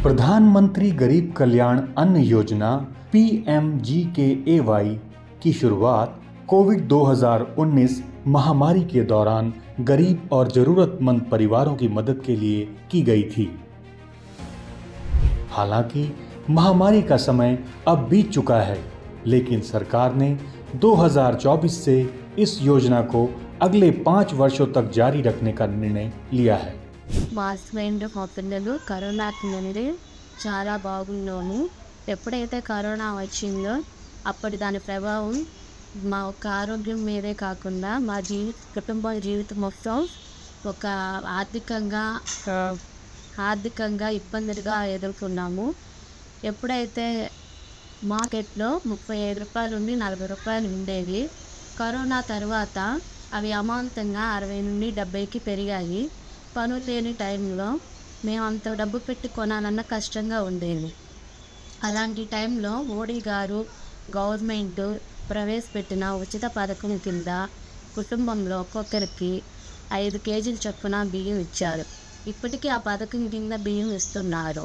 प्रधानमंत्री गरीब कल्याण अन्न योजना PMGKAY की शुरुआत कोविड 2019 महामारी के दौरान गरीब और जरूरतमंद परिवारों की मदद के लिए की गई थी। हालांकि महामारी का समय अब बीत चुका है, लेकिन सरकार ने 2024 से इस योजना को अगले 5 वर्षों तक जारी रखने का निर्णय लिया है। మా హస్బెండ్ మా పిల్లలు కరోనాకి ముందు చాలా బాగున్నాము. ఎప్పుడైతే కరోనా వచ్చిందో అప్పటి దాని ప్రభావం మా యొక్క ఆరోగ్యం మీదే కాకుండా మా కుటుంబ జీవితం మొత్తం ఒక ఆర్థికంగా ఇబ్బందులుగా ఎదుర్కొన్నాము. ఎప్పుడైతే మార్కెట్లో 35 రూపాయలు నుండి 40 రూపాయలు ఉండేవి, కరోనా తర్వాత అవి అమాంతంగా 60 నుండి 70కి పెరిగాయి. పనులు లేని టైంలో మేము అంత డబ్బు పెట్టి కొనాలన్న కష్టంగా ఉండేది. అలాంటి టైంలో మోడీ గారు గవర్నమెంట్ ప్రవేశపెట్టిన ఉచిత పథకం కింద కుటుంబంలో ఒక్కొక్కరికి 5 కేజీల చొప్పున బియ్యం ఇచ్చారు. ఇప్పటికీ ఆ పథకం కింద బియ్యం ఇస్తున్నారు.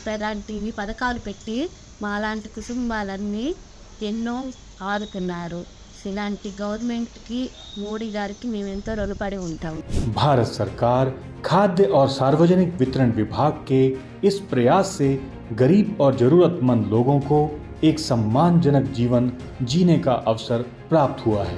ఇలాంటివి పథకాలు పెట్టి మాలాంటి కుటుంబాలన్నీ ఎన్నో ఆదుకున్నారు. ఇలాంటి గవర్నమెంట్ की मोदी गारी की मेमेंतो ऋणपड़ी ఉంటాం. भारत सरकार खाद्य और सार्वजनिक वितरण विभाग के इस प्रयास से गरीब और जरूरतमंद लोगों को एक सम्मानजनक जीवन जीने का अवसर प्राप्त हुआ है।